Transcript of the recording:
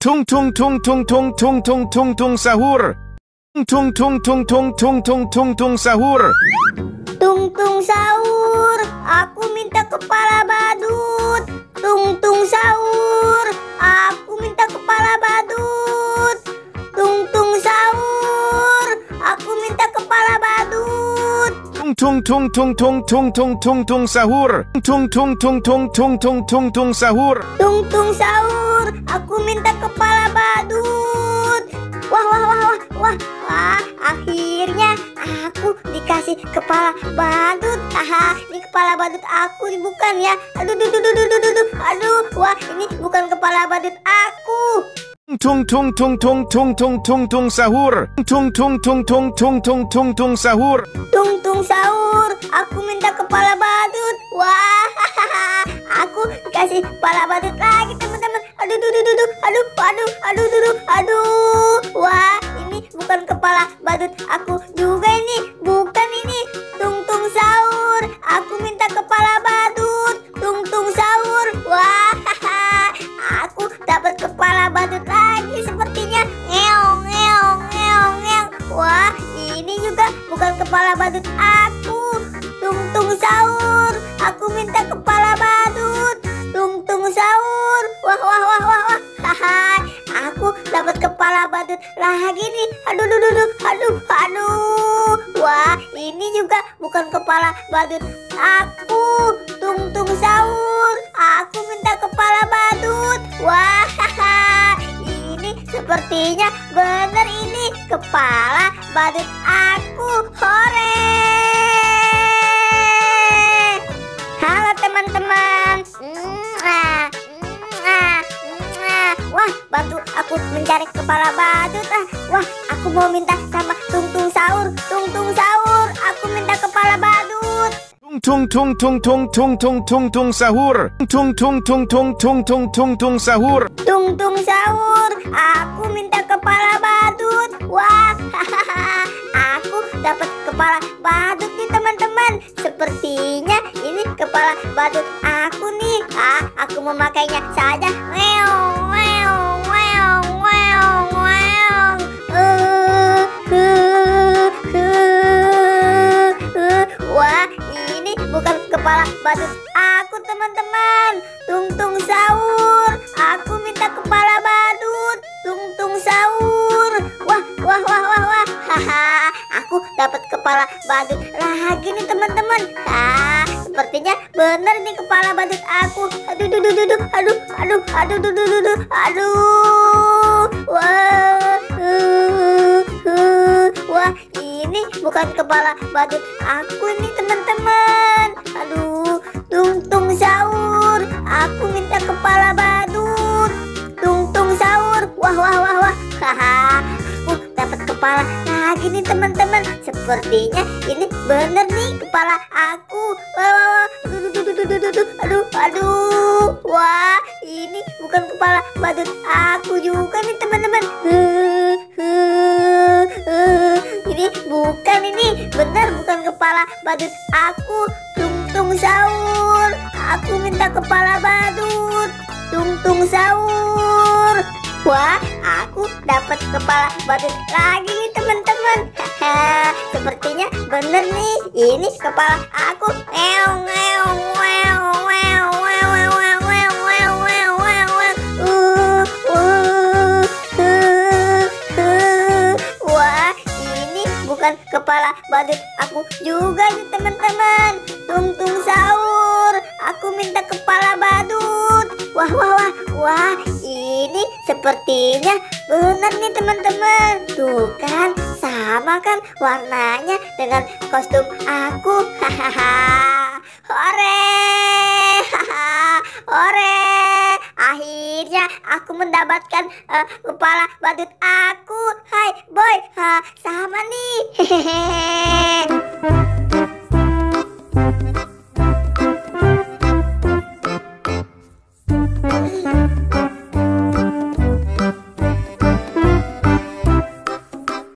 Tung tung tung tung tung tung tung tung tung sahur. Tung tung tung tung tung tung tung tung sahur. Tung tung sahur, aku minta kepala badut. Tung tung sahur, aku minta kepala badut. Tung tung sahur, aku minta kepala badut. Tung tung tung tung tung tung tung tung sahur. Tung tung tung tung tung tung tung tung sahur. Tung tung sahur, aku minta kepala badut. Wah wah wah wah wah wah, akhirnya aku dikasih kepala badut. Ini kepala badut aku bukan ya. Aduh aduh, wah ini bukan kepala badut aku. Tung tung tung tung tung tung tung tung sahur. Tung tung tung tung tung tung tung tung sahur. Tung tung sahur, aku minta kepala badut. Wah, aku dikasih kepala badut lagi teman-teman. Aduh. Wah, ini bukan kepala badut aku juga ini. Bukan ini. Tung tung sahur, aku minta kepala badut. Tung tung sahur. Wah, aku dapat kepala badut lagi sepertinya. Ngeong. Wah, ini juga bukan kepala badut aku. Tung tung sahur, aku minta kepala badut. Tung tung sahur. Wah. Aku dapat kepala badut lagi nih. Aduh. Wah, ini juga bukan kepala badut aku. Tung tung sahur, aku minta kepala badut. Wah, ini sepertinya bener ini kepala badut aku. Hore! Halo teman-teman. Wah, bantu aku mencari kepala badut. Wah, aku mau minta sama tung tung sahur. Tung tung sahur, aku minta kepala badut. Tung tung tung tung tung tung tung tung sahur. Tung tung tung tung tung tung tung tung sahur. Tung tung sahur, aku minta kepala badut. Wah, aku dapat kepala badut nih teman-teman. Sepertinya ini kepala badut aku nih. Aku memakainya saja. Wah, ini bukan kepala badut aku teman-teman. Tung tung sahur, aku minta kepala badut. Tung tung sahur. Wah. Aku dapat kepala badut lagi nih teman-teman. Sepertinya benar nih kepala badut aku. Aduh. Wah, ini bukan kepala badut aku nih teman-teman. Tung tung sahur, aku minta kepala badut. Tung tung sahur. Wah. Aku dapat kepala lagi nih teman-teman. Sepertinya ini bener nih kepala aku. Aduh. Wah, ini bukan kepala badut aku juga nih teman-teman. Ini bukan, ini benar bukan kepala badut aku. Tung tung sahur, aku minta kepala badut. Tung tung sahur. Wah, aku dapat kepala badut lagi nih teman-teman. Sepertinya bener nih, ini kepala aku. Wah, ini bukan kepala badut aku juga nih teman-teman. Tung tung sahur, aku minta kepala badut. Wah, ini sepertinya benar nih teman-teman. Tuh kan, sama kan warnanya dengan kostum aku. Hore. Akhirnya aku mendapatkan kepala badut aku. Hai boy, sama nih.